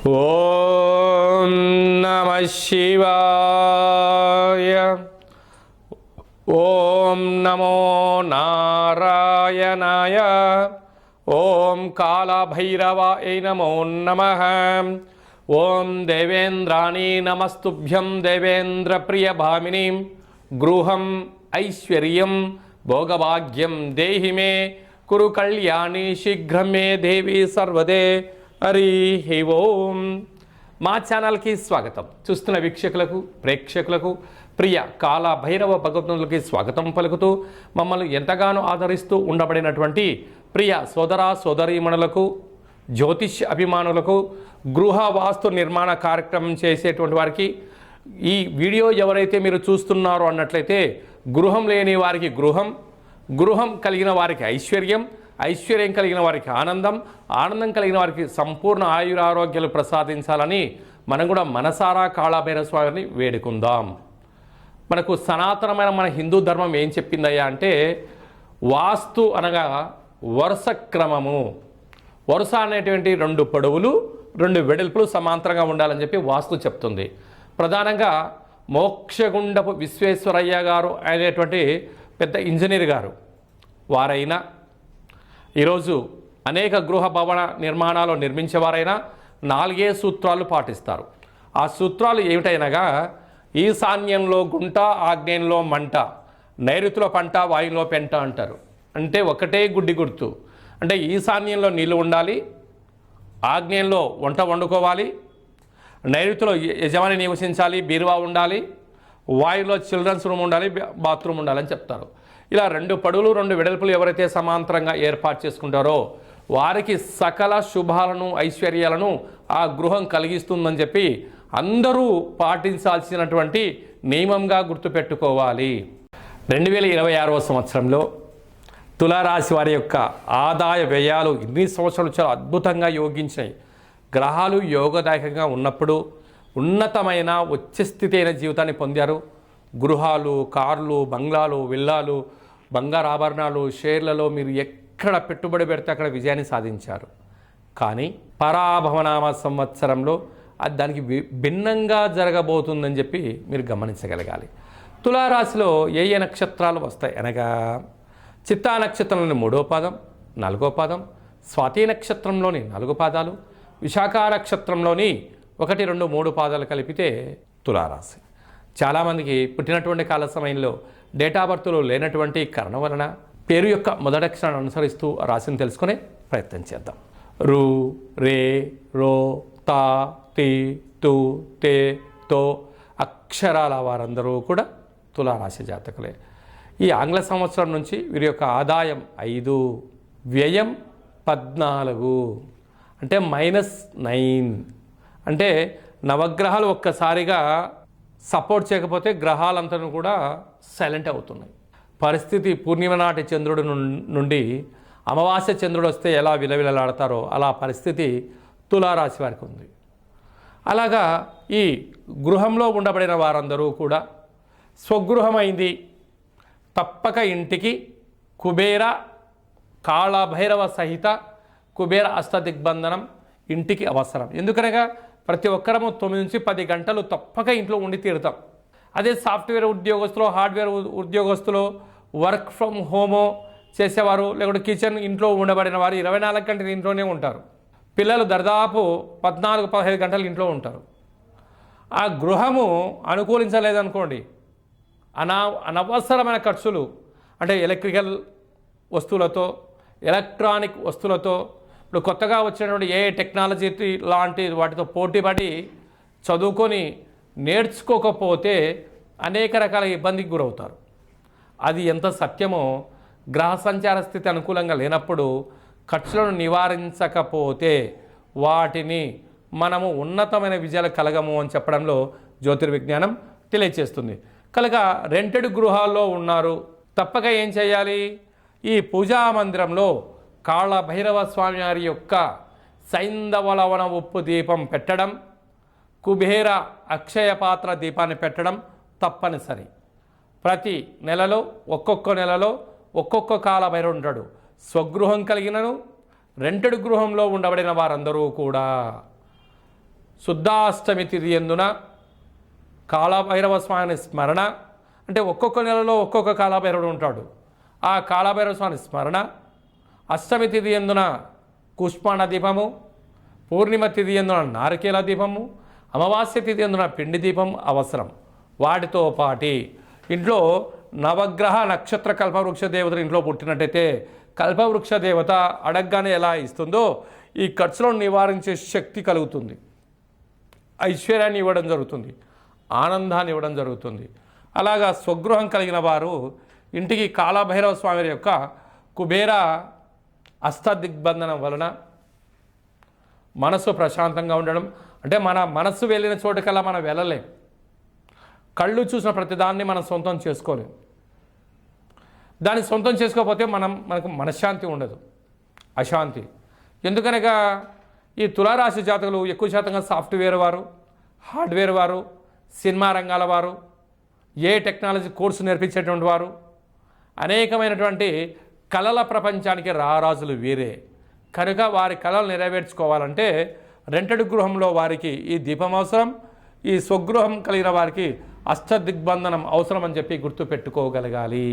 ఓం నమః శివాయ. ఓం నమో నారాయణాయ. ఓం కాళభైరవాయ నమో నమః. ఓం దేవేంద్రాణి నమస్తుభ్యం దేవేంద్ర ప్రియభామిని. గృహం ఐశ్వర్యం భోగభాగ్యం దేహి మే. కురు కళ్యాణి శీఘ్రం మే దేవి సర్వదే. హరి ఓం. మా ఛానల్కి స్వాగతం. చూస్తున్న వీక్షకులకు ప్రేక్షకులకు ప్రియ కాల భైరవ భగవతులకి స్వాగతం పలుకుతూ మమ్మల్ని ఎంతగానో ఆదరిస్తూ ఉండబడినటువంటి ప్రియ సోదర సోదరీమణులకు, జ్యోతిష్ అభిమానులకు, గృహ వాస్తు నిర్మాణ కార్యక్రమం చేసేటువంటి వారికి, ఈ వీడియో ఎవరైతే మీరు చూస్తున్నారో అన్నట్లయితే గృహం లేని వారికి గృహం, గృహం కలిగిన వారికి ఐశ్వర్యం, ఐశ్వర్యం కలిగిన వారికి ఆనందం, ఆనందం కలిగిన వారికి సంపూర్ణ ఆయురారోగ్యాలు ప్రసాదించాలని మనం కూడా మనసారా కాళభైరవ స్వామిని వేడుకుందాం. మనకు సనాతనమైన మన హిందూ ధర్మం ఏం చెప్పిందయ్యా అంటే, వాస్తు అనగా వరుస క్రమము. వరుస అనేటువంటి 2 పొడవులు 2 వెడల్పులు సమాంతరంగా ఉండాలని చెప్పి వాస్తు చెప్తుంది. ప్రధానంగా మోక్షగుండపు విశ్వేశ్వరయ్య గారు అనేటువంటి పెద్ద ఇంజనీర్ గారు వారైనా, ఈరోజు అనేక గృహ భవన నిర్మాణాలు నిర్మించేవారైనా 4 సూత్రాలు పాటిస్తారు. ఆ సూత్రాలు ఏమిటైనగా, ఈశాన్యంలో గుంట, ఆగ్నేయంలో మంట, నైరుతిలో పంట, వాయువులో పెంట అంటారు. అంటే ఒకటే గుడ్డి గుర్తు. అంటే ఈశాన్యంలో నీళ్లు ఉండాలి, ఆగ్నేయంలో వంట వండుకోవాలి, నైరుతిలో యజమాని నివసించాలి, బీరువా ఉండాలి, వాయువులో చిల్డ్రన్స్ రూమ్ ఉండాలి, బాత్రూమ్ ఉండాలని చెప్తారు. ఇలా 2 పొడవులు 2 వెడల్పులు ఎవరైతే సమాంతరంగా ఏర్పాటు చేసుకుంటారో వారికి సకల శుభాలను ఐశ్వర్యాలను ఆ గృహం కలిగిస్తుందని చెప్పి అందరూ పాటించాల్సినటువంటి నియమంగా గుర్తుపెట్టుకోవాలి. 2026వ సంవత్సరంలో తులారాశి వారి యొక్క ఆదాయ వ్యయాలు ఇన్ని సంవత్సరాలు చాలా అద్భుతంగా యోగించాయి. గ్రహాలు యోగదాయకంగా ఉన్నప్పుడు ఉన్నతమైన ఉచ్చస్థితి అయిన జీవితాన్ని పొందారు. గృహాలు, కార్లు, బంగ్లాలు, విల్లాలు, బంగారు ఆభరణాలు, షేర్లలో మీరు ఎక్కడ పెట్టుబడి పెడితే అక్కడ విజయాన్ని సాధించారు. కానీ పరాభవనామ సంవత్సరంలో అది దానికి భిన్నంగా జరగబోతుందని చెప్పి మీరు గమనించగలగాలి. తులారాశిలో ఏ నక్షత్రాలు వస్తాయి అనగా, చిత్తా నక్షత్రంలోని 3వ పాదం, 4వ పాదం, స్వాతి నక్షత్రంలోని 4 పాదాలు, విశాఖ నక్షత్రంలోని 1, 2, 3 పాదాలు కలిపితే తులారాశి. చాలామందికి పుట్టినటువంటి కాల సమయంలో డేట్ ఆఫ్ బర్త్లో లేనటువంటి కారణం వలన పేరు యొక్క మొదటి అక్షరాన్ని అనుసరిస్తూ రాశిని తెలుసుకునే ప్రయత్నం చేద్దాం. రు, రే, రో, తా, తి, తు, తే, తో అక్షరాల వారందరూ కూడా తులారాశి జాతకులే. ఈ ఆంగ్ల సంవత్సరం నుంచి వీరి యొక్క ఆదాయం 5, వ్యయం 14, అంటే -9. అంటే నవగ్రహాలు ఒక్కసారిగా సపోర్ట్ చేయకపోతే గ్రహాలంతా కూడా సైలెంట్ అవుతున్నాయి. పరిస్థితి పూర్ణిమ నాటి చంద్రుడి నుండి అమావాస్య చంద్రుడు వస్తే ఎలా విలవిలలాడతారో అలా పరిస్థితి తులారాశి వారికి ఉంది. అలాగా ఈ గృహంలో ఉండబడిన వారందరూ కూడా స్వగృహమైంది, తప్పక ఇంటికి కుబేర కాళభైరవ సహిత కుబేర అష్టదిగ్బంధనం ఇంటికి అవసరం. ఎందుకనగా ప్రతి ఒక్కరము 9 నుంచి 10 గంటలు తప్పక ఇంట్లో ఉండి తీరుతాం. అదే సాఫ్ట్వేర్ ఉద్యోగస్తులు, హార్డ్వేర్ ఉద్యోగస్తులు, వర్క్ ఫ్రమ్ హోమో చేసేవారు, లేకుంటే కిచెన్ ఇంట్లో ఉండబడిన వారు 24 గంటలు ఇంట్లోనే ఉంటారు. పిల్లలు దాదాపు 14-15 గంటలు ఇంట్లో ఉంటారు. ఆ గృహము అనుకూలించలేదనుకోండి, అనవసరమైన ఖర్చులు, అంటే ఎలక్ట్రికల్ వస్తువులతో, ఎలక్ట్రానిక్ వస్తువులతో, ఇప్పుడు కొత్తగా వచ్చినటువంటి ఏ టెక్నాలజీ లాంటి వాటితో పోటీపడి చదువుకొని నేర్చుకోకపోతే అనేక రకాల ఇబ్బందికి గురవుతారు. అది ఎంత సత్యమో, గ్రహ సంచార స్థితి అనుకూలంగా లేనప్పుడు ఖర్చులను నివారించకపోతే వాటిని మనము ఉన్నతమైన విజయాలు కలగము అని చెప్పడంలో జ్యోతిర్విజ్ఞానం తెలియచేస్తుంది. కనుక రెంటెడ్ గృహాల్లో ఉన్నారు, తప్పక ఏం చేయాలి? ఈ పూజా మందిరంలో కాళభైరవ స్వామి వారి యొక్క సైంధవలవన ఉప్పు దీపం పెట్టడం, కుబేర అక్షయ పాత్ర దీపాన్ని పెట్టడం తప్పనిసరి. ప్రతి నెలలో ఒక్కొక్క కాళభైరవుడు ఉంటాడు. స్వగృహం కలిగినను రెంటెడ్ గృహంలో ఉండబడిన వారందరూ కూడా శుద్ధాష్టమి తిథి యందున కాలభైరవ స్వామి స్మరణ, అంటే ఒక్కొక్క నెలలో ఒక్కొక్క కాలభైరవుడు ఉంటాడు. ఆ కాలభైరవ స్వామి స్మరణ, అష్టమి తిథి యందున కుష్మాండ దీపము, పూర్ణిమ తిథి యందున నారికేల దీపము, అమావాస్య తిథి యందున పిండి దీపం అవసరం. వాటితో పాటి ఇంట్లో నవగ్రహ నక్షత్ర కల్పవృక్ష దేవతలు ఇంట్లో పుట్టినట్టయితే కల్పవృక్ష దేవత అడగగానే ఎలా ఇస్తుందో ఈ ఖర్చులను నివారించే శక్తి కలుగుతుంది, ఐశ్వర్యాన్ని ఇవ్వడం జరుగుతుంది, ఆనందాన్ని ఇవ్వడం జరుగుతుంది. అలాగా స్వగృహం కలిగిన వారు ఇంటికి కాలభైరవ స్వామి యొక్క కుబేర అష్టదిగ్బంధనం వలన మనసు ప్రశాంతంగా ఉండడం, అంటే మన మనస్సు వెళ్ళిన చోటుకల్లా మనం వెళ్ళలేం. కళ్ళు చూసిన ప్రతిదాన్ని మనం సొంతం చేసుకోలేం. దాన్ని సొంతం చేసుకోకపోతే మనకు మనశ్శాంతి ఉండదు, అశాంతి. ఎందుకనగా ఈ తులారాశి జాతకులు ఎక్కువ శాతంగా సాఫ్ట్వేర్ వారు, హార్డ్వేర్ వారు, సినిమా రంగాల వారు, ఏ టెక్నాలజీ కోర్సు నేర్పించేటువంటి వారు, అనేకమైనటువంటి కళల ప్రపంచానికి రారాజులు వీరే. కనుక వారి కళలు నెరవేర్చుకోవాలంటే రెంటెడ్ గృహంలో వారికి ఈ దీపం అవసరం, ఈ స్వగృహం కలిగిన వారికి అష్టదిగ్బంధనం అవసరం అని చెప్పి గుర్తుపెట్టుకోగలగాలి.